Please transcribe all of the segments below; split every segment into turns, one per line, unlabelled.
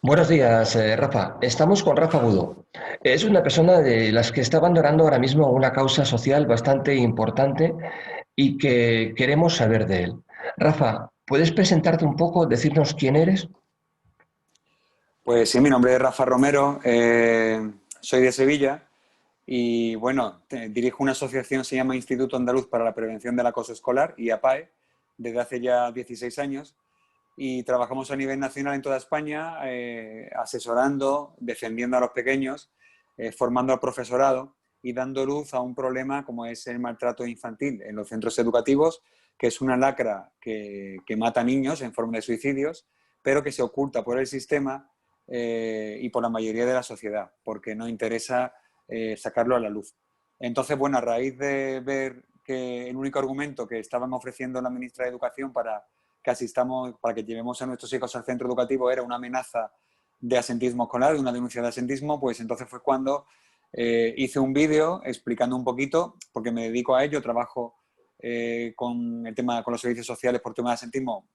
Buenos días, Rafa. Estamos con Rafa Budo. Es una persona de las que está abandonando ahora mismo una causa social bastante importante y que queremos saber de él. Rafa, ¿puedes presentarte un poco, decirnos quién eres?
Pues sí, mi nombre es Rafa Romero, soy de Sevilla y bueno, dirijo una asociación, se llama Instituto Andaluz para la Prevención del Acoso Escolar, IAPAE, desde hace ya 16 años y trabajamos a nivel nacional en toda España, asesorando, defendiendo a los pequeños, formando al profesorado y dando luz a un problema como es el maltrato infantil en los centros educativos, que es una lacra que mata niños en forma de suicidios, pero que se oculta por el sistema y por la mayoría de la sociedad, porque no interesa sacarlo a la luz. Entonces, bueno, a raíz de ver que el único argumento que estaban ofreciendo la ministra de Educación para que asistamos, para que llevemos a nuestros hijos al centro educativo era una amenaza de asentismo escolar, de una denuncia de asentismo, pues entonces fue cuando hice un vídeo explicando un poquito, porque me dedico a ello, trabajo con el tema, con los servicios sociales por tema de asentismo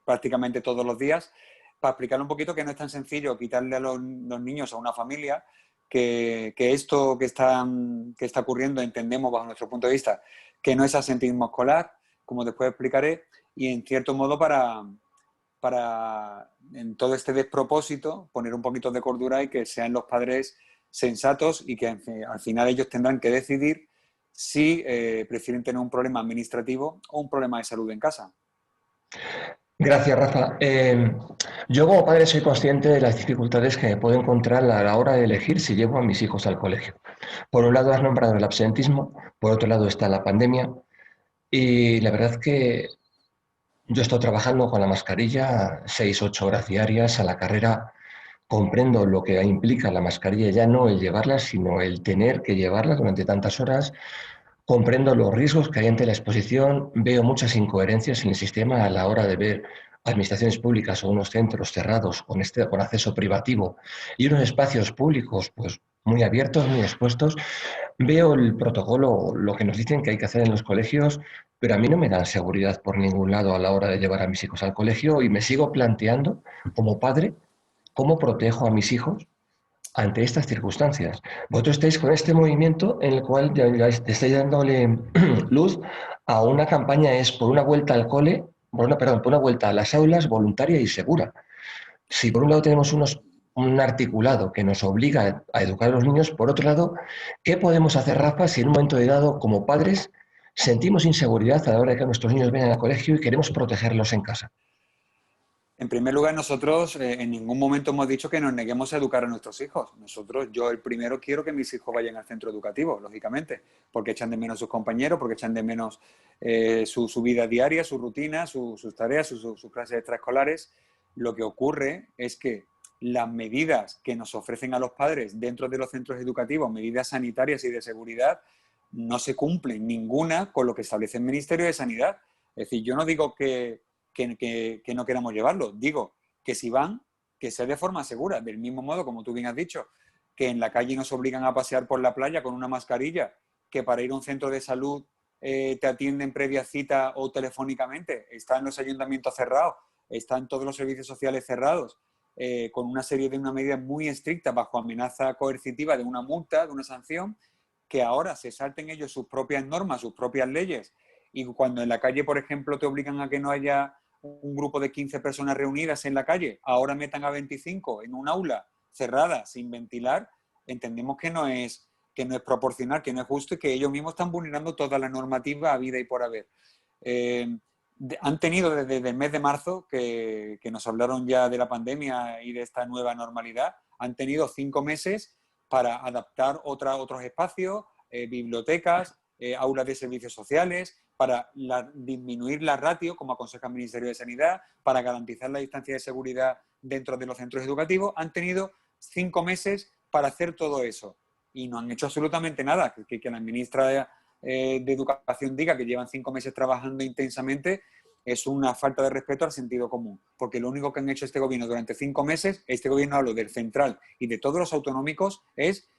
prácticamente todos los días, para explicarle un poquito que no es tan sencillo quitarle a los niños a una familia, que esto que está ocurriendo entendemos bajo nuestro punto de vista que no es asentismo escolar, como después explicaré, y en cierto modo para en todo este despropósito poner un poquito de cordura y que sean los padres sensatos y que al final ellos tendrán que decidir si prefieren tener un problema administrativo o un problema de salud en casa.
Gracias, Rafa. Yo como padre soy consciente de las dificultades que me puedo encontrar a la hora de elegir si llevo a mis hijos al colegio. Por un lado has nombrado el absentismo, por otro lado está la pandemia y la verdad que yo estoy trabajando con la mascarilla 6, 8 horas diarias a la carrera. Comprendo lo que implica la mascarilla, ya no el llevarla, sino el tener que llevarla durante tantas horas. Comprendo los riesgos que hay ante la exposición. Veo muchas incoherencias en el sistema a la hora de ver administraciones públicas o unos centros cerrados con acceso privativo y unos espacios públicos pues muy abiertos, muy expuestos. Veo el protocolo, lo que nos dicen que hay que hacer en los colegios, pero a mí no me dan seguridad por ningún lado a la hora de llevar a mis hijos al colegio y me sigo planteando, como padre, cómo protejo a mis hijos ante estas circunstancias. Vosotros estáis con este movimiento en el cual ya estáis dándole luz a una campaña, es por una vuelta al cole, por una vuelta a las aulas voluntaria y segura. Si por un lado tenemos un articulado que nos obliga a educar a los niños, por otro lado, ¿qué podemos hacer, Rafa, si en un momento dado, como padres, sentimos inseguridad a la hora de que nuestros niños vengan al colegio y queremos protegerlos en casa?
En primer lugar, nosotros en ningún momento hemos dicho que nos neguemos a educar a nuestros hijos. Nosotros, yo el primero quiero que mis hijos vayan al centro educativo, lógicamente, porque echan de menos a sus compañeros, porque echan de menos su vida diaria, su rutina, sus tareas, sus clases extraescolares. Lo que ocurre es que las medidas que nos ofrecen a los padres dentro de los centros educativos, medidas sanitarias y de seguridad, no se cumplen ninguna con lo que establece el Ministerio de Sanidad. Es decir, yo no digo que no queramos llevarlo. Digo que si van, que sea de forma segura, del mismo modo, como tú bien has dicho, que en la calle nos obligan a pasear por la playa con una mascarilla, que para ir a un centro de salud te atienden previa cita o telefónicamente, están los ayuntamientos cerrados, están todos los servicios sociales cerrados, con una serie de una medidas muy estrictas bajo amenaza coercitiva de una multa, de una sanción, que ahora se salten ellos sus propias normas, sus propias leyes, y cuando en la calle, por ejemplo, te obligan a que no haya un grupo de 15 personas reunidas en la calle, ahora metan a 25 en un aula cerrada, sin ventilar, entendemos que no es proporcional, que no es justo y que ellos mismos están vulnerando toda la normativa a vida y por haber. Han tenido desde el mes de marzo, que nos hablaron ya de la pandemia y de esta nueva normalidad, han tenido 5 meses para adaptar otros espacios, bibliotecas, aulas de servicios sociales, para disminuir la ratio, como aconseja el Ministerio de Sanidad, para garantizar la distancia de seguridad dentro de los centros educativos. Han tenido 5 meses para hacer todo eso y no han hecho absolutamente nada. Que la ministra de Educación diga que llevan 5 meses trabajando intensamente es una falta de respeto al sentido común, porque lo único que han hecho este gobierno durante 5 meses, este gobierno, hablo del central y de todos los autonómicos, es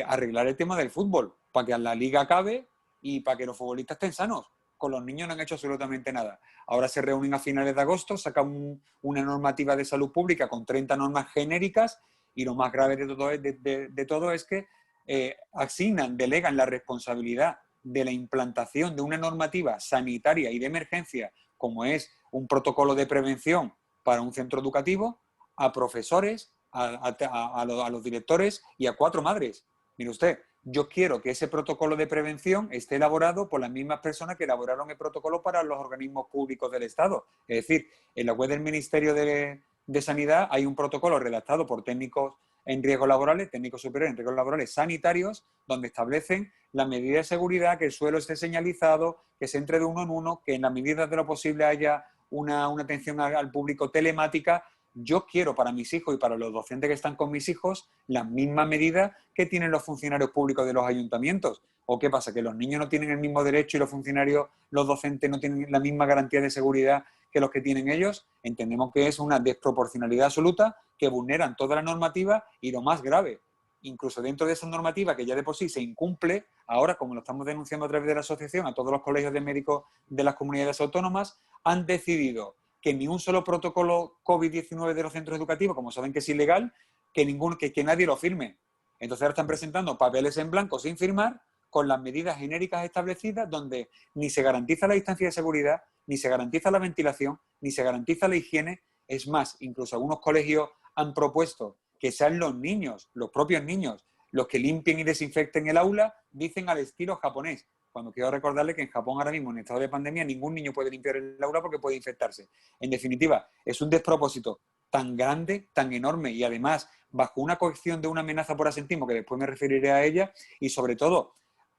arreglar el tema del fútbol, para que la liga acabe y para que los futbolistas estén sanos. Con los niños no han hecho absolutamente nada. Ahora se reúnen a finales de agosto, sacan una normativa de salud pública con 30 normas genéricas y lo más grave de todo es que delegan la responsabilidad de la implantación de una normativa sanitaria y de emergencia, como es un protocolo de prevención para un centro educativo, a profesores, a los directores y a 4 madres. Mire usted, yo quiero que ese protocolo de prevención esté elaborado por las mismas personas que elaboraron el protocolo para los organismos públicos del Estado. Es decir, en la web del Ministerio de Sanidad hay un protocolo redactado por técnicos en riesgos laborales, técnicos superiores en riesgos laborales sanitarios, donde establecen la medida de seguridad, que el suelo esté señalizado, que se entre de uno en uno, que en la medida de lo posible haya una atención al público telemática. Yo quiero para mis hijos y para los docentes que están con mis hijos las mismas medidas que tienen los funcionarios públicos de los ayuntamientos. ¿O qué pasa? ¿Que los niños no tienen el mismo derecho y los funcionarios, los docentes no tienen la misma garantía de seguridad que los que tienen ellos? Entendemos que es una desproporcionalidad absoluta, que vulneran toda la normativa y lo más grave, incluso dentro de esa normativa que ya de por sí se incumple, ahora como lo estamos denunciando a través de la asociación, a todos los colegios de médicos de las comunidades autónomas, han decidido que ni un solo protocolo COVID-19 de los centros educativos, como saben que es ilegal, que nadie lo firme. Entonces ahora están presentando papeles en blanco sin firmar, con las medidas genéricas establecidas, donde ni se garantiza la distancia de seguridad, ni se garantiza la ventilación, ni se garantiza la higiene. Es más, incluso algunos colegios han propuesto que sean los niños, los propios niños, los que limpien y desinfecten el aula, dicen al estilo japonés. Cuando quiero recordarle que en Japón ahora mismo, en estado de pandemia, ningún niño puede limpiar el aula porque puede infectarse. En definitiva, es un despropósito tan grande, tan enorme y además bajo una coacción de una amenaza por asentismo, que después me referiré a ella, y sobre todo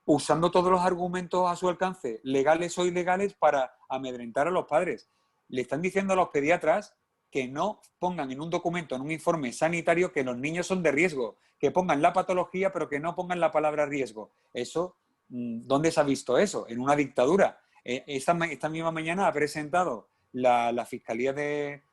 usando todos los argumentos a su alcance, legales o ilegales, para amedrentar a los padres. Le están diciendo a los pediatras que no pongan en un documento, en un informe sanitario, que los niños son de riesgo, que pongan la patología, pero que no pongan la palabra riesgo. Eso, ¿dónde se ha visto eso? En una dictadura. Esta misma mañana ha presentado la Fiscalía de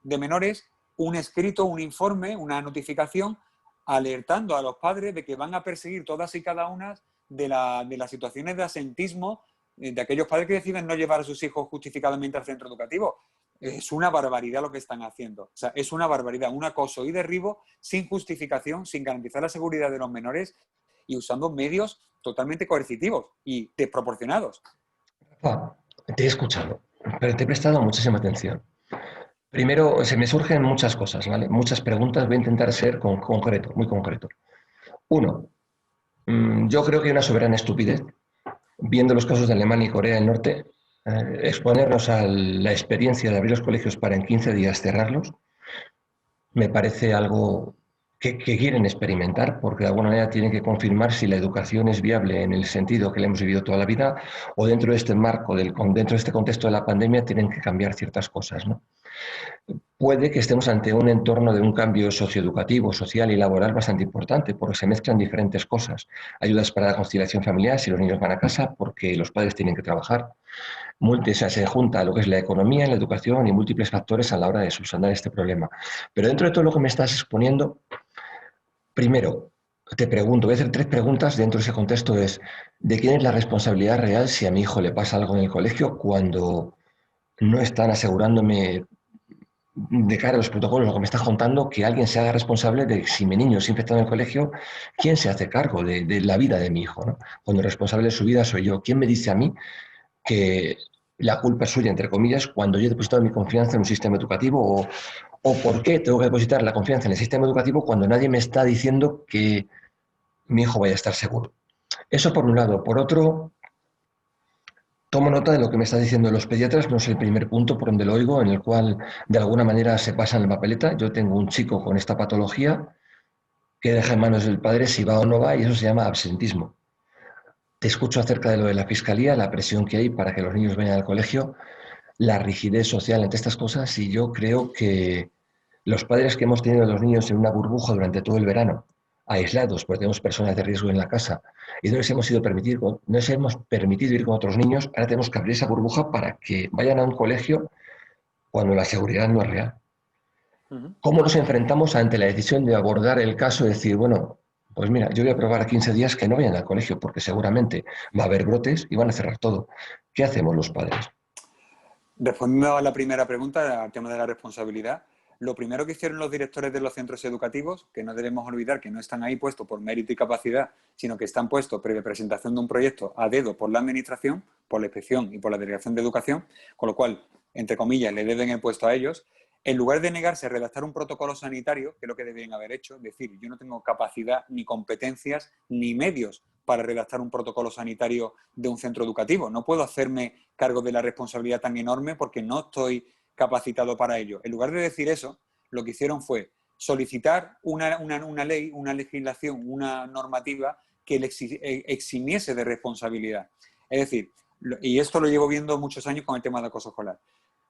Menores un escrito, un informe, una notificación, alertando a los padres de que van a perseguir todas y cada una de las situaciones de asentismo de aquellos padres que deciden no llevar a sus hijos justificadamente al centro educativo. Es una barbaridad lo que están haciendo. O sea, es una barbaridad, un acoso y derribo sin justificación, sin garantizar la seguridad de los menores y usando medios totalmente coercitivos y desproporcionados.
Rafa, te he escuchado, pero te he prestado muchísima atención. Primero, se me surgen muchas cosas, ¿vale? Muchas preguntas, voy a intentar ser concreto, muy concreto. Uno, yo creo que hay una soberana estupidez, viendo los casos de Alemania y Corea del Norte, exponernos a la experiencia de abrir los colegios para en 15 días cerrarlos, me parece algo que quieren experimentar, porque de alguna manera tienen que confirmar si la educación es viable en el sentido que la hemos vivido toda la vida, o dentro de este marco, dentro de este contexto de la pandemia, tienen que cambiar ciertas cosas, ¿no? Puede que estemos ante un entorno de un cambio socioeducativo, social y laboral bastante importante, porque se mezclan diferentes cosas. Ayudas para la conciliación familiar si los niños van a casa porque los padres tienen que trabajar. Se junta lo que es la economía, la educación y múltiples factores a la hora de subsanar este problema. Pero dentro de todo lo que me estás exponiendo, primero, te pregunto, voy a hacer 3 preguntas dentro de ese contexto. ¿De quién es la responsabilidad real si a mi hijo le pasa algo en el colegio cuando no están asegurándome de cara a los protocolos, lo que me estás contando, que alguien se haga responsable de si mi niño es infectado en el colegio, quién se hace cargo de la vida de mi hijo, ¿no? Cuando el responsable de su vida soy yo? ¿Quién me dice a mí que la culpa es suya, entre comillas, cuando yo he depositado mi confianza en un sistema educativo? ¿O por qué tengo que depositar la confianza en el sistema educativo cuando nadie me está diciendo que mi hijo vaya a estar seguro? Eso por un lado. Por otro, tomo nota de lo que me está diciendo los pediatras, no es el primer punto por donde lo oigo, en el cual de alguna manera se pasa en la papeleta. Yo tengo un chico con esta patología que deja en manos del padre si va o no va, y eso se llama absentismo. Te escucho acerca de lo de la fiscalía, la presión que hay para que los niños vayan al colegio, la rigidez social ante estas cosas, y yo creo que los padres que hemos tenido a los niños en una burbuja durante todo el verano, aislados, porque tenemos personas de riesgo en la casa, y no les hemos permitido ir con otros niños, ahora tenemos que abrir esa burbuja para que vayan a un colegio cuando la seguridad no es real. ¿Cómo nos enfrentamos ante la decisión de abordar el caso y decir, bueno, pues mira, yo voy a probar 15 días que no vayan al colegio porque seguramente va a haber brotes y van a cerrar todo? ¿Qué hacemos los padres?
Respondiendo a la primera pregunta, al tema de la responsabilidad, lo primero que hicieron los directores de los centros educativos, que no debemos olvidar que no están ahí puestos por mérito y capacidad, sino que están puestos previa presentación de un proyecto a dedo por la Administración, por la Inspección y por la Delegación de Educación, con lo cual, entre comillas, le deben el puesto a ellos, en lugar de negarse a redactar un protocolo sanitario, que es lo que deberían haber hecho, es decir, yo no tengo capacidad, ni competencias, ni medios para redactar un protocolo sanitario de un centro educativo. No puedo hacerme cargo de la responsabilidad tan enorme porque no estoy capacitado para ello. En lugar de decir eso, lo que hicieron fue solicitar una ley, una legislación, una normativa que le eximiese de responsabilidad. Es decir, y esto lo llevo viendo muchos años con el tema de acoso escolar.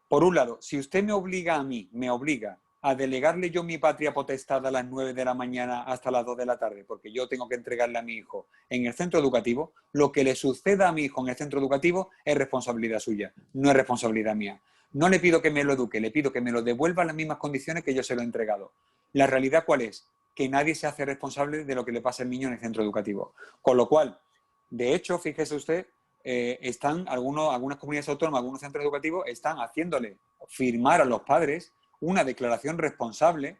Por un lado, si usted me obliga a mí, me obliga a delegarle yo mi patria potestad a las 9 de la mañana hasta las 2 de la tarde, porque yo tengo que entregarle a mi hijo en el centro educativo, lo que le suceda a mi hijo en el centro educativo es responsabilidad suya, no es responsabilidad mía. No le pido que me lo eduque, le pido que me lo devuelva en las mismas condiciones que yo se lo he entregado. La realidad, ¿cuál es? Que nadie se hace responsable de lo que le pasa al niño en el centro educativo. Con lo cual, de hecho, fíjese usted, están algunas comunidades autónomas, algunos centros educativos están haciéndole firmar a los padres una declaración responsable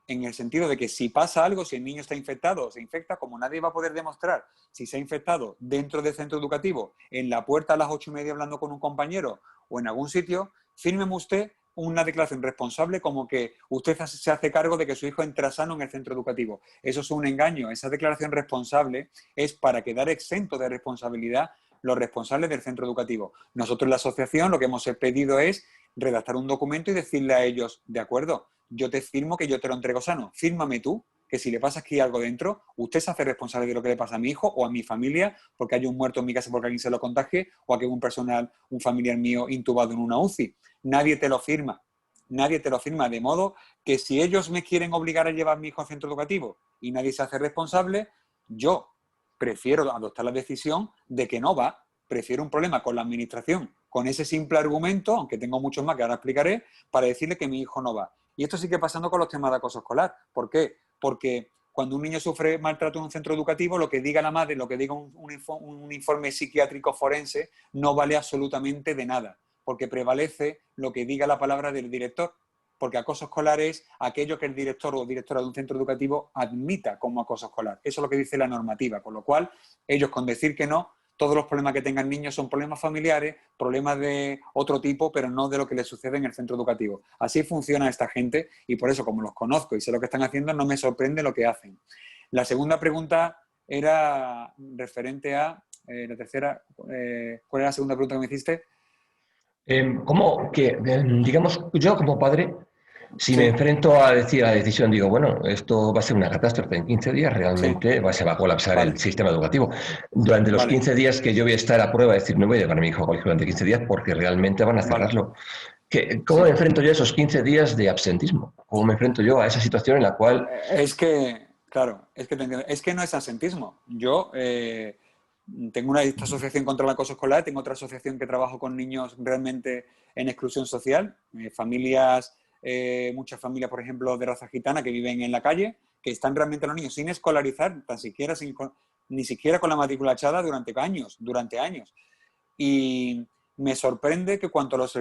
en el sentido de que si pasa algo, si el niño está infectado o se infecta, como nadie va a poder demostrar si se ha infectado dentro del centro educativo, en la puerta a las 8:30 hablando con un compañero o en algún sitio, fírmeme usted una declaración responsable como que usted se hace cargo de que su hijo entra sano en el centro educativo. Eso es un engaño. Esa declaración responsable es para quedar exento de responsabilidad los responsables del centro educativo. Nosotros en la asociación lo que hemos pedido es redactar un documento y decirle a ellos, de acuerdo, yo te firmo que yo te lo entrego sano, fírmame tú que si le pasa aquí algo dentro, usted se hace responsable de lo que le pasa a mi hijo o a mi familia porque hay un muerto en mi casa porque alguien se lo contagie o que hay un familiar mío intubado en una UCI. Nadie te lo firma, nadie te lo firma, de modo que si ellos me quieren obligar a llevar a mi hijo al centro educativo y nadie se hace responsable, yo prefiero adoptar la decisión de que no va, prefiero un problema con la administración, con ese simple argumento, aunque tengo muchos más que ahora explicaré, para decirle que mi hijo no va. Y esto sigue pasando con los temas de acoso escolar. ¿Por qué? Porque cuando un niño sufre maltrato en un centro educativo, lo que diga la madre, lo que diga un informe psiquiátrico forense, no vale absolutamente de nada, porque prevalece lo que diga la palabra del director, porque acoso escolar es aquello que el director o directora de un centro educativo admita como acoso escolar. Eso es lo que dice la normativa, con lo cual ellos con decir que no, todos los problemas que tengan niños son problemas familiares, problemas de otro tipo, pero no de lo que les sucede en el centro educativo. Así funciona esta gente y por eso, como los conozco y sé lo que están haciendo, no me sorprende lo que hacen. La segunda pregunta era referente a, la tercera, ¿cuál era la segunda pregunta que me hiciste?
¿Cómo que, digamos, yo como padre, si me
Sí,
enfrento a decir a la decisión, digo, bueno, esto va a ser una catástrofe en 15 días,
sí,
realmente se va a colapsar el
vale,
sistema educativo. Durante los
vale,
15 días que yo voy a estar a prueba, es decir, no voy a llevar a mi hijo al colegio durante 15 días porque realmente van a
vale,
cerrarlo. ¿Cómo me
sí.
enfrento yo a esos 15 días de absentismo? ¿Cómo me enfrento yo a esa situación en la cual...
Es que, claro, es que te entiendo. Es que no es absentismo. Yo tengo esta asociación contra el acoso escolar, tengo otra asociación que trabajo con niños realmente en exclusión social, muchas familias, por ejemplo, de raza gitana que viven en la calle, que están realmente los niños sin escolarizar, ni siquiera con la matrícula echada durante años. Y me sorprende que cuando los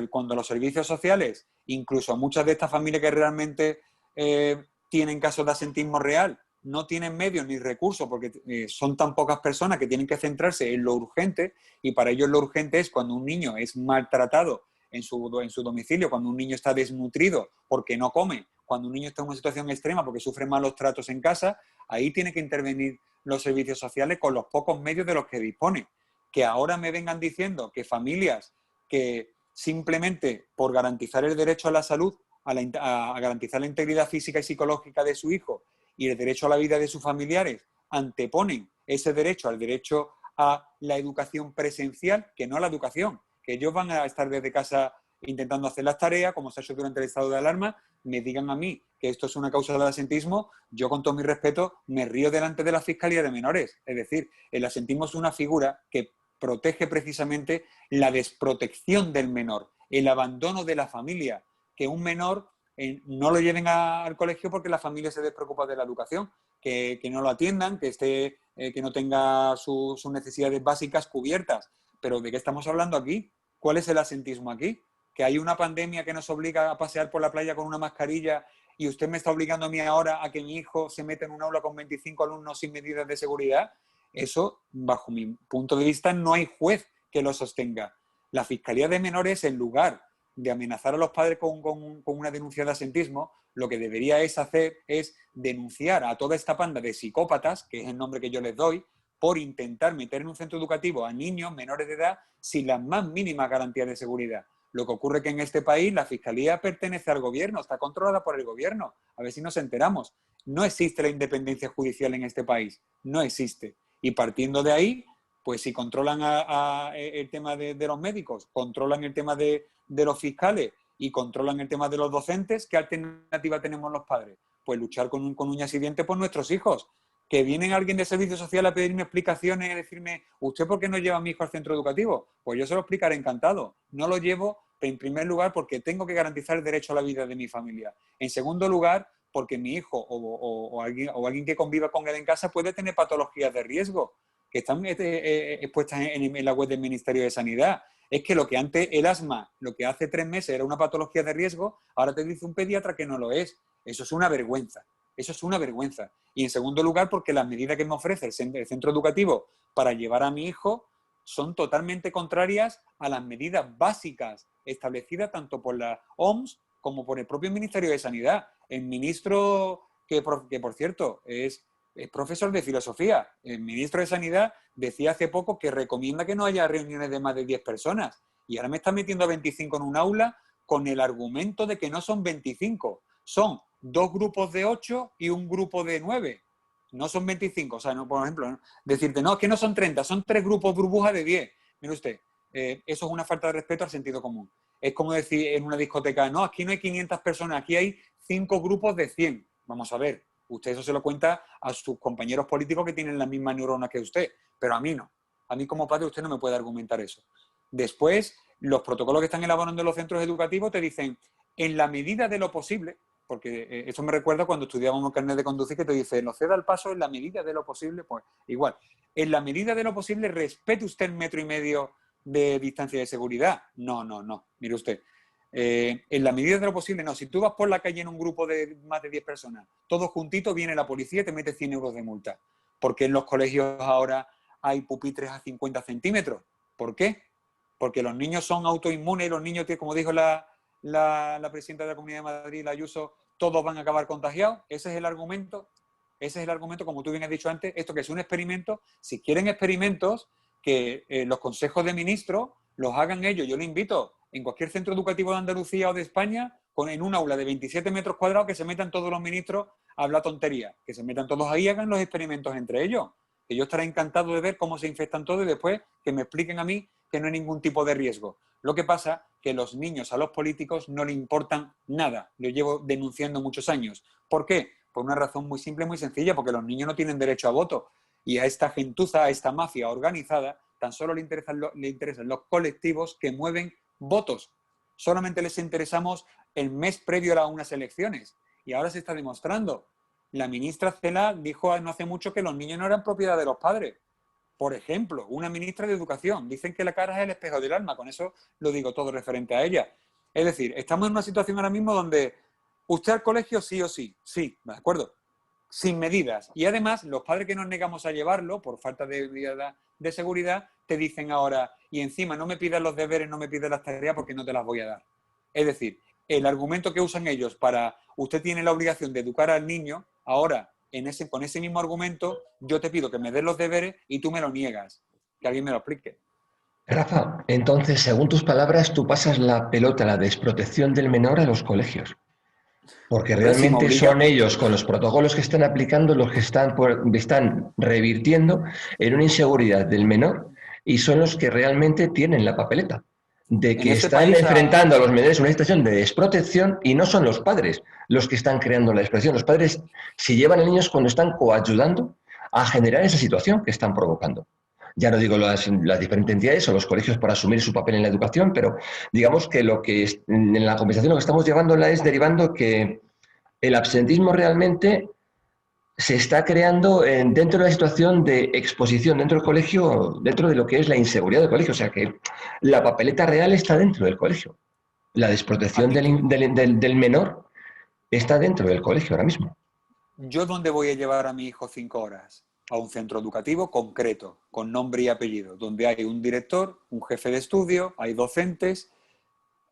servicios sociales, incluso muchas de estas familias que realmente tienen casos de asentismo real, no tienen medios ni recursos porque son tan pocas personas que tienen que centrarse en lo urgente y para ellos lo urgente es cuando un niño es maltratado en su domicilio, cuando un niño está desnutrido porque no come, cuando un niño está en una situación extrema porque sufre malos tratos en casa, ahí tienen que intervenir los servicios sociales con los pocos medios de los que disponen. Que ahora me vengan diciendo que familias que simplemente por garantizar el derecho a la salud, a garantizar la integridad física y psicológica de su hijo y el derecho a la vida de sus familiares, anteponen ese derecho al derecho a la educación presencial, que no a la educación, que ellos van a estar desde casa intentando hacer las tareas, como se ha hecho durante el estado de alarma, me digan a mí que esto es una causa del asentismo, yo con todo mi respeto me río delante de la Fiscalía de Menores. Es decir, el asentismo es una figura que protege precisamente la desprotección del menor, el abandono de la familia, que un menor no lo lleven al colegio porque la familia se despreocupa de la educación, que no lo atiendan, que no tenga sus necesidades básicas cubiertas. Pero ¿de qué estamos hablando aquí? ¿Cuál es el asentismo aquí? que hay una pandemia que nos obliga a pasear por la playa con una mascarilla y usted me está obligando a mí ahora a que mi hijo se meta en un aula con 25 alumnos sin medidas de seguridad, eso, bajo mi punto de vista, no hay juez que lo sostenga. La Fiscalía de Menores, en lugar de amenazar a los padres con una denuncia de asentismo, lo que debería hacer es denunciar a toda esta panda de psicópatas, que es el nombre que yo les doy, por intentar meter en un centro educativo a niños menores de edad sin las más mínimas garantías de seguridad. Lo que ocurre es que en este país la Fiscalía pertenece al gobierno, está controlada por el gobierno. A ver si nos enteramos. No existe la independencia judicial en este país. No existe. Y partiendo de ahí, pues si controlan el tema de los médicos, controlan el tema de los fiscales y controlan el tema de los docentes, ¿qué alternativa tenemos los padres? Pues luchar con uñas y dientes por nuestros hijos. Que viene alguien de servicio social a pedirme explicaciones y a decirme, ¿usted por qué no lleva a mi hijo al centro educativo? Pues yo se lo explicaré encantado. No lo llevo, en primer lugar, porque tengo que garantizar el derecho a la vida de mi familia. En segundo lugar, porque mi hijo o alguien que conviva con él en casa puede tener patologías de riesgo que están expuestas en la web del Ministerio de Sanidad. Es que lo que antes el asma, lo que hace 3 meses era una patología de riesgo, ahora te dice un pediatra que no lo es. Eso es una vergüenza. Eso es una vergüenza. Y en segundo lugar, porque las medidas que me ofrece el centro educativo para llevar a mi hijo son totalmente contrarias a las medidas básicas establecidas tanto por la OMS como por el propio Ministerio de Sanidad. El ministro, que por cierto es profesor de filosofía, el ministro de Sanidad decía hace poco que recomienda que no haya reuniones de más de 10 personas. Y ahora me está metiendo a 25 en un aula con el argumento de que no son 25, son 2 grupos de 8 y un grupo de 9. No son 25. O sea, no, por ejemplo, ¿no? Decirte, no, es que no son 30, son 3 grupos burbuja de 10. Mire usted, eso es una falta de respeto al sentido común. Es como decir en una discoteca, no, aquí no hay 500 personas, aquí hay 5 grupos de 100. Vamos a ver, usted eso se lo cuenta a sus compañeros políticos que tienen las mismas neuronas que usted, pero a mí no. A mí como padre usted no me puede argumentar eso. Después, los protocolos que están elaborando en los centros educativos te dicen, en la medida de lo posible, porque eso me recuerda cuando estudiábamos carnet de conducir que te dice, no ceda el paso en la medida de lo posible, pues igual. En la medida de lo posible, respete usted el 1,5 metros de distancia de seguridad. No, mire usted. En la medida de lo posible, no. Si tú vas por la calle en un grupo de más de 10 personas, todos juntitos, viene la policía y te mete 100 euros de multa. Porque en los colegios ahora hay pupitres a 50 centímetros. ¿Por qué? Porque los niños son autoinmunes, los niños, como dijo la presidenta de la Comunidad de Madrid, la Ayuso, todos van a acabar contagiados. Ese es el argumento. Ese es el argumento, como tú bien has dicho antes, esto que es un experimento. Si quieren experimentos, que los consejos de ministros los hagan ellos. Yo le invito, en cualquier centro educativo de Andalucía o de España, en un aula de 27 metros cuadrados, que se metan todos los ministros a hablar tontería. Que se metan todos ahí y hagan los experimentos entre ellos. Que yo estaré encantado de ver cómo se infectan todos y después que me expliquen a mí que no hay ningún tipo de riesgo. Lo que pasa que los niños a los políticos no le importan nada. Lo llevo denunciando muchos años. ¿Por qué? Por una razón muy simple, muy sencilla, porque los niños no tienen derecho a voto. Y a esta gentuza, a esta mafia organizada, tan solo le interesan los colectivos que mueven votos. Solamente les interesamos el mes previo a unas elecciones. Y ahora se está demostrando. La ministra Celaá dijo no hace mucho que los niños no eran propiedad de los padres. Por ejemplo, una ministra de Educación. Dicen que la cara es el espejo del alma. Con eso lo digo todo referente a ella. Es decir, estamos en una situación ahora mismo donde usted al colegio sí o sí. Sí, ¿de acuerdo? Sin medidas. Y además, los padres que nos negamos a llevarlo por falta de medidas de seguridad, te dicen ahora, y encima no me pidas los deberes, no me pidas las tareas porque no te las voy a dar. Es decir, el argumento que usan ellos para usted tiene la obligación de educar al niño, ahora con ese mismo argumento, yo te pido que me des los deberes y tú me lo niegas. Que alguien me lo explique.
Rafa, entonces, según tus palabras, tú pasas la pelota, la desprotección del menor a los colegios. Porque
Hombre, si me
realmente
obliga,
son ellos, con los protocolos que están aplicando, los que están revirtiendo en una inseguridad del menor y son los que realmente tienen la papeleta de
en
que
este
están
país
enfrentando a los menores en una situación de desprotección y no son los padres los que están creando la desprotección. Los padres se llevan a niños cuando están coayudando a generar esa situación que están provocando. Ya no digo las diferentes entidades o los colegios por asumir su papel en la educación, pero digamos que lo que en la conversación lo que estamos llevándola es derivando que el absentismo realmente se está creando dentro de la situación de exposición dentro del colegio, dentro de lo que es la inseguridad del colegio. O sea que la papeleta real está dentro del colegio. La desprotección del menor está dentro del colegio ahora mismo.
¿Yo dónde voy a llevar a mi hijo 5 horas? A un centro educativo concreto, con nombre y apellido, donde hay un director, un jefe de estudio, hay docentes.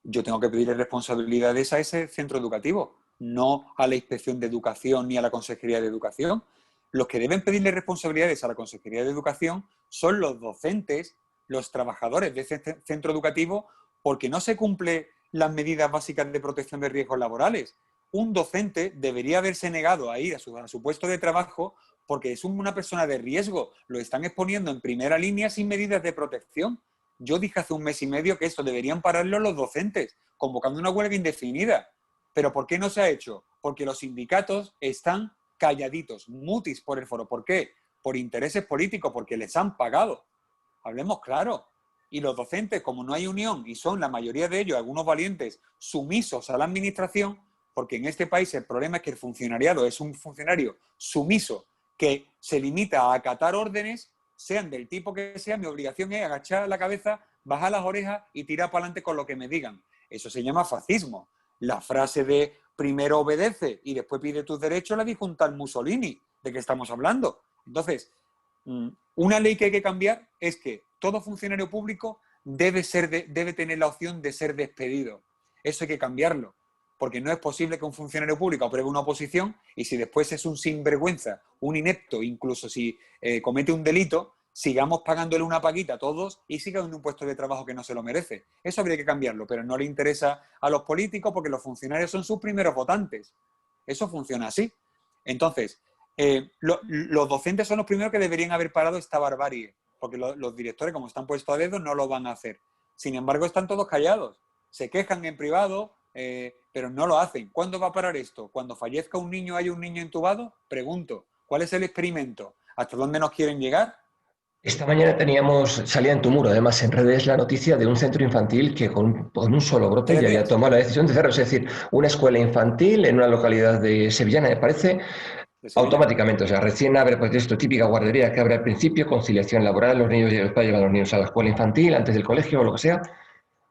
Yo tengo que pedirle responsabilidades a ese centro educativo, no a la Inspección de Educación ni a la Consejería de Educación. Los que deben pedirle responsabilidades a la Consejería de Educación son los docentes, los trabajadores de ese centro educativo, porque no se cumplen las medidas básicas de protección de riesgos laborales. Un docente debería haberse negado a ir a su puesto de trabajo porque es una persona de riesgo. Lo están exponiendo en primera línea sin medidas de protección. Yo dije hace un mes y medio que esto deberían pararlo los docentes, convocando una huelga indefinida. ¿Pero por qué no se ha hecho? Porque los sindicatos están calladitos, mutis por el foro. ¿Por qué? Por intereses políticos, porque les han pagado. Hablemos claro. Y los docentes, como no hay unión y son la mayoría de ellos, algunos valientes, sumisos a la administración, porque en este país el problema es que el funcionariado es un funcionario sumiso que se limita a acatar órdenes, sean del tipo que sea. Mi obligación es agachar la cabeza, bajar las orejas y tirar para adelante con lo que me digan. Eso se llama fascismo. La frase de primero obedece y después pide tus derechos la dijo un tal Mussolini. ¿De qué estamos hablando? Entonces, una ley que hay que cambiar es que todo funcionario público debe tener la opción de ser despedido. Eso hay que cambiarlo, porque no es posible que un funcionario público apruebe una oposición y si después es un sinvergüenza, un inepto, incluso si comete un delito, sigamos pagándole una paguita a todos y siga en un puesto de trabajo que no se lo merece. Eso habría que cambiarlo, pero no le interesa a los políticos porque los funcionarios son sus primeros votantes. Eso funciona así. Entonces, los docentes son los primeros que deberían haber parado esta barbarie, porque los directores, como están puestos a dedo, no lo van a hacer. Sin embargo, están todos callados. Se quejan en privado, pero no lo hacen. ¿Cuándo va a parar esto? ¿Cuando fallezca un niño, hay un niño intubado? Pregunto, ¿cuál es el experimento? ¿Hasta dónde nos quieren llegar?
Esta mañana salía en tu muro, además en redes, la noticia de un centro infantil que con un solo brote
¿Tres
ya había
días?
tomado la decisión de cerrar. Es decir, una escuela infantil en una localidad de sevillana, me parece,
¿De Sevilla?
automáticamente, o sea, recién abre, pues esto, típica guardería que abre al principio, conciliación laboral, los niños y los padres llevan a los niños a la escuela infantil, antes del colegio o lo que sea.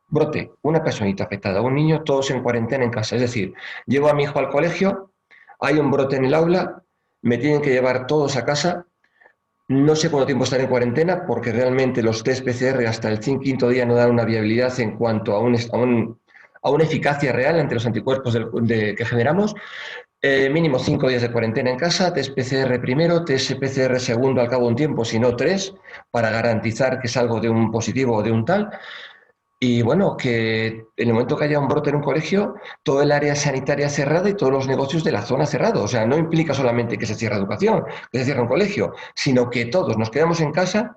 Brote, una personita afectada, un niño, todos en cuarentena en casa. Es decir, llevo a mi hijo al colegio, hay un brote en el aula, me tienen que llevar todos a casa. No sé cuánto tiempo estar en cuarentena porque realmente los test PCR hasta el quinto día no dan una viabilidad en cuanto a una eficacia real ante los anticuerpos que generamos. Mínimo 5 días de cuarentena en casa, test PCR primero, test PCR segundo al cabo de un tiempo, si no 3, para garantizar que salgo de un positivo o de un tal. Y bueno, que en el momento que haya un brote en un colegio, todo el área sanitaria cerrada y todos los negocios de la zona cerrados. O sea, no implica solamente que se cierre educación, que se cierre un colegio, sino que todos nos quedamos en casa,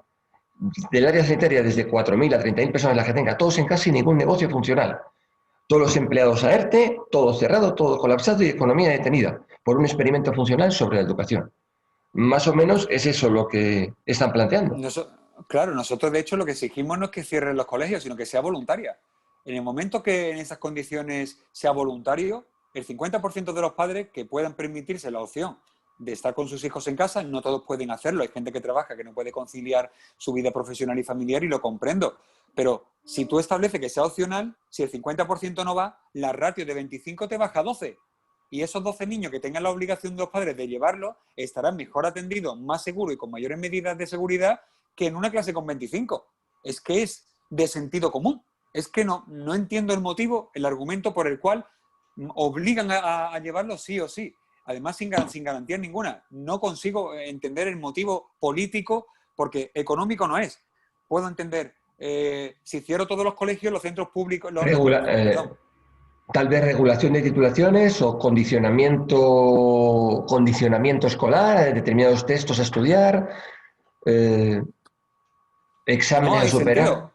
del área sanitaria desde 4.000 a 30.000 personas la que tenga, todos en casa y ningún negocio funcional. Todos los empleados a ERTE, todo cerrado, todo colapsado y economía detenida por un experimento funcional sobre la educación. Más o menos es eso lo que están planteando.
Claro, nosotros de hecho lo que exigimos no es que cierren los colegios, sino que sea voluntaria. En el momento que en esas condiciones sea voluntario, el 50% de los padres que puedan permitirse la opción de estar con sus hijos en casa, no todos pueden hacerlo. Hay gente que trabaja, que no puede conciliar su vida profesional y familiar y lo comprendo. Pero si tú estableces que sea opcional, si el 50% no va, la ratio de 25 te baja a 12. Y esos 12 niños que tengan la obligación de los padres de llevarlo estarán mejor atendidos, más seguros y con mayores medidas de seguridad que en una clase con 25. Es que es de sentido común. Es que no entiendo el motivo, el argumento por el cual obligan a llevarlo sí o sí. Además, sin garantía ninguna. No consigo entender el motivo político porque económico no es. Puedo entender, si cierro todos los colegios, los centros públicos,
Regula-
perdón,
Tal vez regulación de titulaciones o condicionamiento escolar, determinados textos a estudiar, eh,
no
exámenes a
hay
superar.
sentido.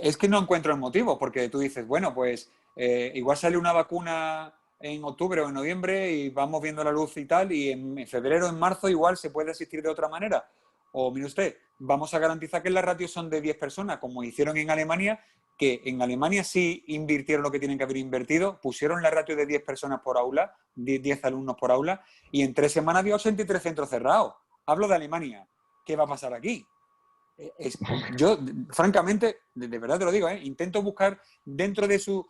Es que no encuentro el motivo, porque tú dices, bueno, pues igual sale una vacuna en octubre o en noviembre y vamos viendo la luz y tal, y en febrero, en marzo igual se puede asistir de otra manera. O mire usted, vamos a garantizar que las ratios son de 10 personas, como hicieron en Alemania, que en Alemania sí invirtieron lo que tienen que haber invertido, pusieron la ratio de 10 personas por aula, 10 alumnos por aula, y en 3 semanas había 83 centros cerrados. Hablo de Alemania. ¿Qué va a pasar aquí? Yo, francamente, de verdad te lo digo, intento buscar dentro de su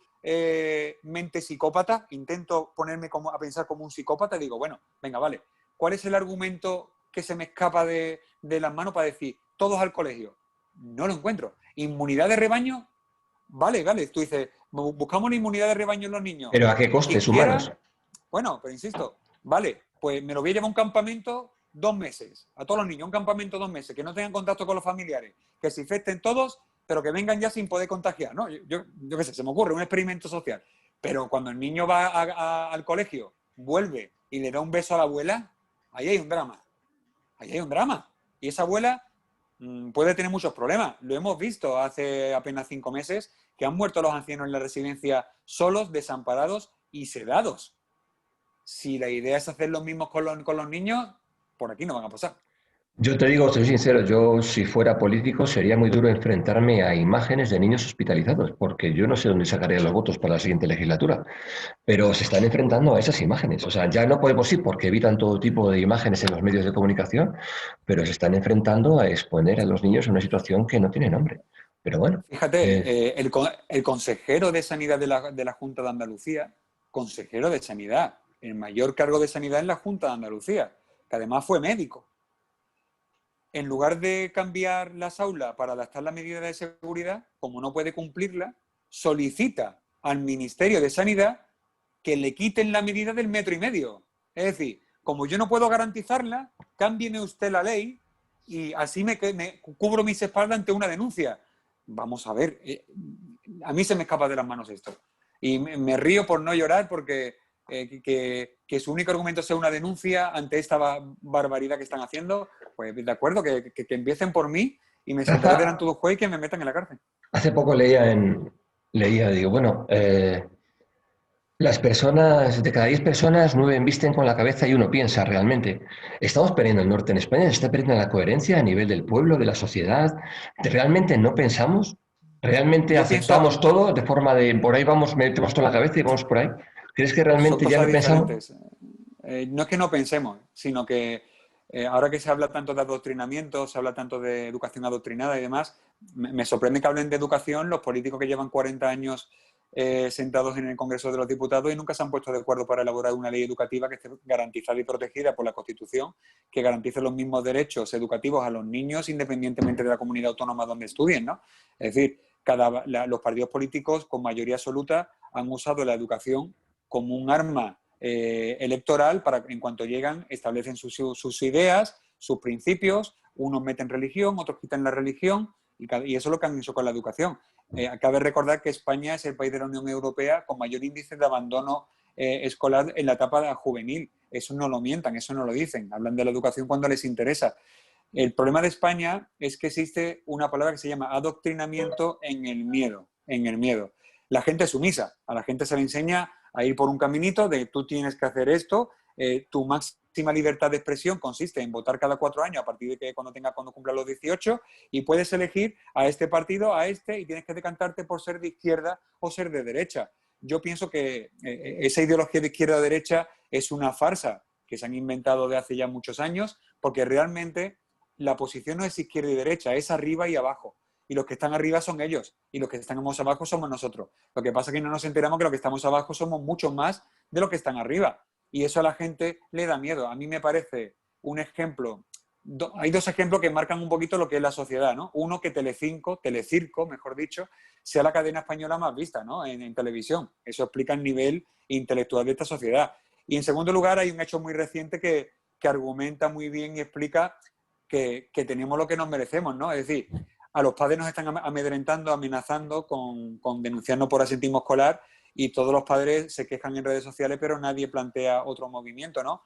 mente psicópata, intento ponerme a pensar como un psicópata y digo, bueno, venga, vale, ¿cuál es el argumento que se me escapa de las manos para decir todos al colegio? No lo encuentro. ¿Inmunidad de rebaño? Vale, vale, tú dices, buscamos una inmunidad de rebaño en los niños.
Pero ¿a qué
Quien
costes humanos?
quiera, bueno, pero insisto, vale, pues me lo voy a llevar a un campamento 2 meses, a todos los niños, un campamento 2 meses, que no tengan contacto con los familiares, que se infecten todos, pero que vengan ya sin poder contagiar, ¿no? Yo qué sé, se me ocurre, un experimento social. Pero cuando el niño va al colegio, vuelve y le da un beso a la abuela, ahí hay un drama. Ahí hay un drama. Y esa abuela puede tener muchos problemas. Lo hemos visto hace apenas 5 meses, que han muerto los ancianos en la residencia solos, desamparados y sedados. Si la idea es hacer lo mismo con los niños, por aquí no van a pasar.
Yo te digo, soy sincero, yo si fuera político sería muy duro enfrentarme a imágenes de niños hospitalizados, porque yo no sé dónde sacaría los votos para la siguiente legislatura, pero se están enfrentando a esas imágenes. O sea, ya no podemos ir porque evitan todo tipo de imágenes en los medios de comunicación, pero se están enfrentando a exponer a los niños a una situación que no tiene nombre. Pero bueno,
Fíjate, el consejero de Sanidad de la Junta de Andalucía, consejero de Sanidad, el mayor cargo de Sanidad en la Junta de Andalucía, que además fue médico, en lugar de cambiar las aulas para adaptar la medida de seguridad, como no puede cumplirla, solicita al Ministerio de Sanidad que le quiten la medida del 1,5 metros. Es decir, como yo no puedo garantizarla, cámbieme usted la ley y así me cubro mis espaldas ante una denuncia. Vamos a ver, a mí se me escapa de las manos esto. Y me río por no llorar porque que su único argumento sea una denuncia ante esta barbaridad que están haciendo, pues de acuerdo, que empiecen por mí y me sentaré
Rafa,
delante de un juez y que me metan en la cárcel.
hace poco leía, digo, bueno, las personas, de cada 10 personas, 9 visten con la cabeza y uno piensa realmente. ¿Estamos perdiendo el norte en España? ¿Se está perdiendo la coherencia a nivel del pueblo, de la sociedad? ¿Realmente no pensamos? ¿Realmente
Yo pienso,
aceptamos todo de forma de por ahí vamos, metemos toda la cabeza y vamos por ahí? ¿Crees que
son
realmente ya
cosas
no pensamos?
diferentes. No es que no pensemos, sino que ahora que se habla tanto de adoctrinamiento, se habla tanto de educación adoctrinada y demás, me sorprende que hablen de educación los políticos que llevan 40 años sentados en el Congreso de los Diputados y nunca se han puesto de acuerdo para elaborar una ley educativa que esté garantizada y protegida por la Constitución, que garantice los mismos derechos educativos a los niños independientemente de la comunidad autónoma donde estudien, ¿no? Es decir, los partidos políticos con mayoría absoluta han usado la educación como un arma electoral para que en cuanto llegan establecen sus ideas, sus principios, unos meten religión, otros quitan la religión y eso es lo que han hecho con la educación. Cabe recordar que España es el país de la Unión Europea con mayor índice de abandono escolar en la etapa juvenil. Eso no lo mientan, eso no lo dicen. Hablan de la educación cuando les interesa. El problema de España es que existe una palabra que se llama adoctrinamiento en el miedo. En el miedo. La gente es sumisa. A la gente se le enseña a ir por un caminito de tú tienes que hacer esto. Tu máxima libertad de expresión consiste en votar cada 4 años a partir de que cuando cumpla los 18 y puedes elegir a este partido, a este y tienes que decantarte por ser de izquierda o ser de derecha. Yo pienso que esa ideología de izquierda-derecha es una farsa que se han inventado de hace ya muchos años porque realmente la posición no es izquierda y derecha, es arriba y abajo. Y los que están arriba son ellos, y los que estamos abajo somos nosotros. Lo que pasa es que no nos enteramos que los que estamos abajo somos mucho más de los que están arriba. Y eso a la gente le da miedo. A mí me parece un ejemplo, hay 2 ejemplos que marcan un poquito lo que es la sociedad, ¿no? Uno, que Telecirco, mejor dicho, sea la cadena española más vista, ¿no? En televisión. Eso explica el nivel intelectual de esta sociedad. Y en segundo lugar, hay un hecho muy reciente que argumenta muy bien y explica que tenemos lo que nos merecemos, ¿no? Es decir, a los padres nos están amedrentando, amenazando con denunciarnos por asentismo escolar y todos los padres se quejan en redes sociales, pero nadie plantea otro movimiento, ¿no?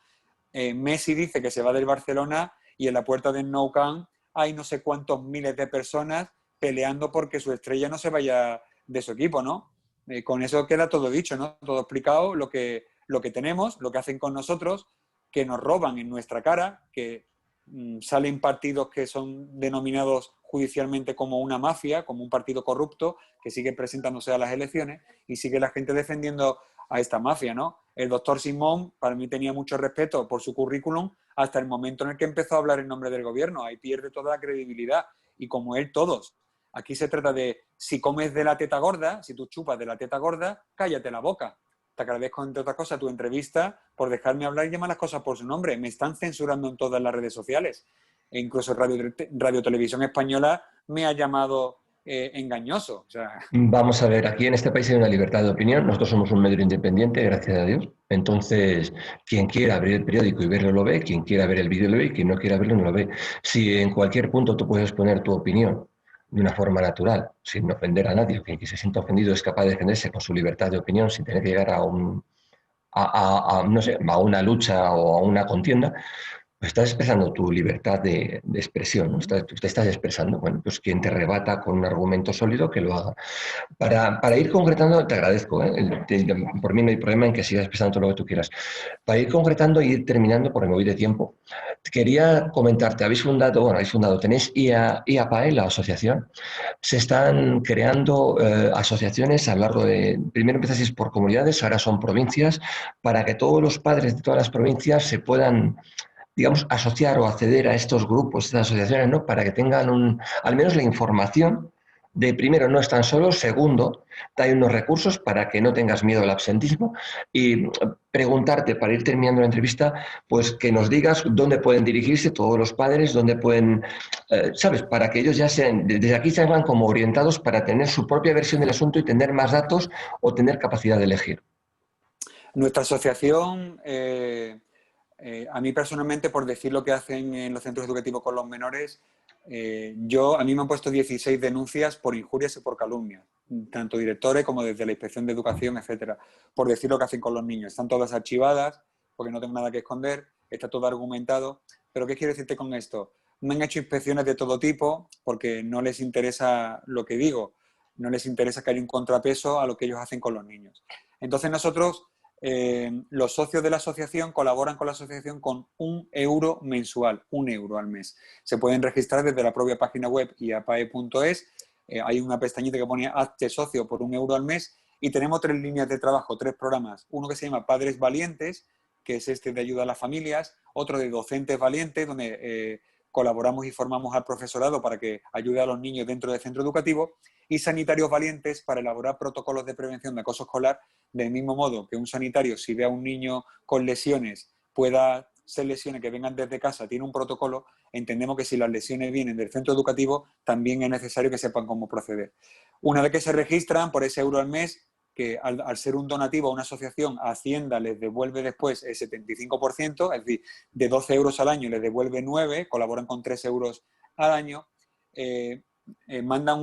Messi dice que se va del Barcelona y en la puerta del Nou Camp hay no sé cuántos miles de personas peleando porque su estrella no se vaya de su equipo, ¿no? Con eso queda todo dicho, ¿no? Todo explicado, lo que tenemos, lo que hacen con nosotros, que nos roban en nuestra cara, que salen partidos que son denominados judicialmente como una mafia, como un partido corrupto, que sigue presentándose a las elecciones y sigue la gente defendiendo a esta mafia, ¿no? El doctor Simón, para mí tenía mucho respeto por su currículum hasta el momento en el que empezó a hablar en nombre del gobierno. Ahí pierde toda la credibilidad. y como él todos. Aquí se trata de, si comes de la teta gorda, si tú chupas de la teta gorda, cállate la boca. Te agradezco, entre otras cosas, tu entrevista por dejarme hablar y llamar las cosas por su nombre. Me están censurando en todas las redes sociales. E incluso Radio Televisión Española me ha llamado engañoso. O sea,
Vamos a ver, aquí en este país hay una libertad de opinión. Nosotros somos un medio independiente, gracias a Dios. Entonces, quien quiera abrir el periódico y verlo lo ve, quien quiera ver el vídeo lo ve y quien no quiera verlo no lo ve. Si en cualquier punto tú puedes poner tu opinión de una forma natural, sin ofender a nadie, que se sienta ofendido es capaz de defenderse con su libertad de opinión sin tener que llegar a no sé, a una lucha o a una contienda, pues estás expresando tu libertad de expresión, ¿no? Te estás expresando. Bueno, pues quien te rebata con un argumento sólido, que lo haga. Para ir concretando, te agradezco, ¿eh? Por mí no hay problema en que sigas expresando todo lo que tú quieras. Para ir concretando y ir terminando, porque me voy de tiempo, quería comentarte, tenéis IAPAE, la asociación. Se están creando asociaciones a lo largo de, primero empezasteis por comunidades, ahora son provincias, para que todos los padres de todas las provincias se puedan, digamos, asociar o acceder a estos grupos, estas asociaciones, ¿no? Para que tengan al menos la información de, primero, no están solos, segundo, hay unos recursos para que no tengas miedo al absentismo y preguntarte, para ir terminando la entrevista, pues que nos digas dónde pueden dirigirse todos los padres, dónde pueden, ¿sabes? Para que ellos ya sean, desde aquí se van como orientados para tener su propia versión del asunto y tener más datos o tener capacidad de elegir.
nuestra asociación, a mí personalmente, por decir lo que hacen en los centros educativos con los menores, a mí me han puesto 16 denuncias por injurias y por calumnias, tanto directores como desde la Inspección de Educación, etcétera, por decir lo que hacen con los niños. Están todas archivadas, porque no tengo nada que esconder, está todo argumentado. Pero ¿qué quiero decirte con esto? Me han hecho inspecciones de todo tipo, porque no les interesa lo que digo, no les interesa que haya un contrapeso a lo que ellos hacen con los niños. Entonces nosotros, los socios de la asociación colaboran con la asociación con €1 mensual, €1 al mes. Se pueden registrar desde la propia página web iapae.es. Hay una pestañita que pone hazte socio por €1 al mes y tenemos 3 líneas de trabajo, 3 programas. Uno que se llama Padres Valientes, que es este de ayuda a las familias, otro de Docentes Valientes, donde colaboramos y formamos al profesorado para que ayude a los niños dentro del centro educativo, y Sanitarios Valientes para elaborar protocolos de prevención de acoso escolar, del mismo modo que un sanitario, si ve a un niño con lesiones, pueda ser lesiones que vengan desde casa, tiene un protocolo. Entendemos que si las lesiones vienen del centro educativo, también es necesario que sepan cómo proceder. Una vez que se registran por ese euro al mes, que al ser un donativo a una asociación, Hacienda les devuelve después el 75%, es decir, de 12 euros al año les devuelve 9, colaboran con 3 euros al año. Nos mandan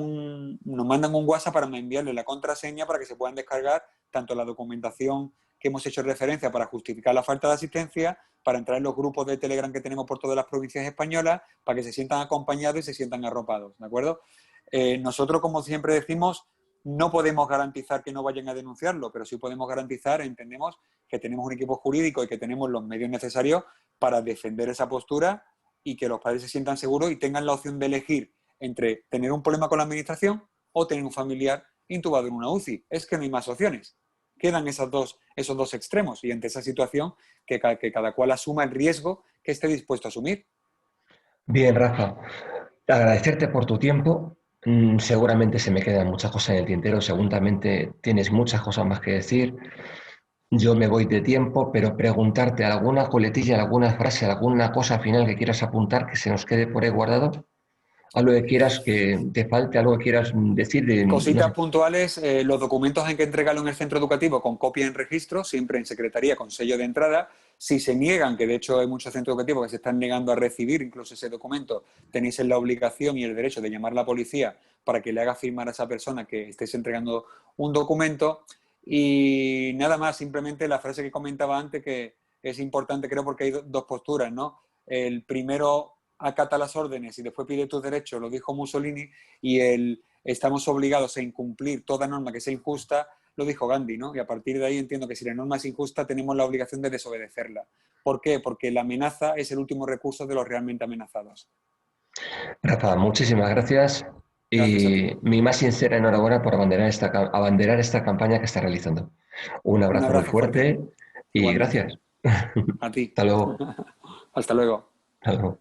un WhatsApp para enviarle la contraseña para que se puedan descargar tanto la documentación que hemos hecho referencia para justificar la falta de asistencia, para entrar en los grupos de Telegram que tenemos por todas las provincias españolas, para que se sientan acompañados y se sientan arropados, ¿de acuerdo? Nosotros, como siempre decimos, no podemos garantizar que no vayan a denunciarlo, pero sí podemos garantizar, entendemos, que tenemos un equipo jurídico y que tenemos los medios necesarios para defender esa postura y que los padres se sientan seguros y tengan la opción de elegir entre tener un problema con la administración o tener un familiar intubado en una UCI. Es que no hay más opciones. Quedan esos dos extremos y ante esa situación que cada cual asuma el riesgo que esté dispuesto a asumir.
Bien, Rafa, agradecerte por tu tiempo. Seguramente se me quedan muchas cosas en el tintero, seguramente tienes muchas cosas más que decir. Yo me voy de tiempo, pero preguntarte alguna coletilla, alguna frase, alguna cosa final que quieras apuntar que se nos quede por ahí guardado. Algo que quieras que te falte, algo que quieras decir de, no
Cositas
sé.
puntuales, los documentos hay que entregarlo en el centro educativo con copia en registro, siempre en secretaría con sello de entrada. Si se niegan, que de hecho hay muchos centros educativos que se están negando a recibir incluso ese documento, tenéis la obligación y el derecho de llamar a la policía para que le haga firmar a esa persona que estéis entregando un documento. Y nada más, simplemente la frase que comentaba antes, que es importante, creo, porque hay dos posturas, ¿no? El primero acata las órdenes y después pide tus derechos, lo dijo Mussolini, y estamos obligados a incumplir toda norma que sea injusta, lo dijo Gandhi, ¿no? Y a partir de ahí entiendo que si la norma es injusta tenemos la obligación de desobedecerla. ¿Por qué? Porque la amenaza es el último recurso de los realmente amenazados.
Rafa, muchísimas gracias
Gracias a ti.
y mi más sincera enhorabuena por abanderar esta campaña que está realizando. Un
Un
abrazo muy
abrazo fuerte.
fuerte y
Igualmente.
gracias.
A ti.
Hasta luego.
Hasta luego.
Hasta luego.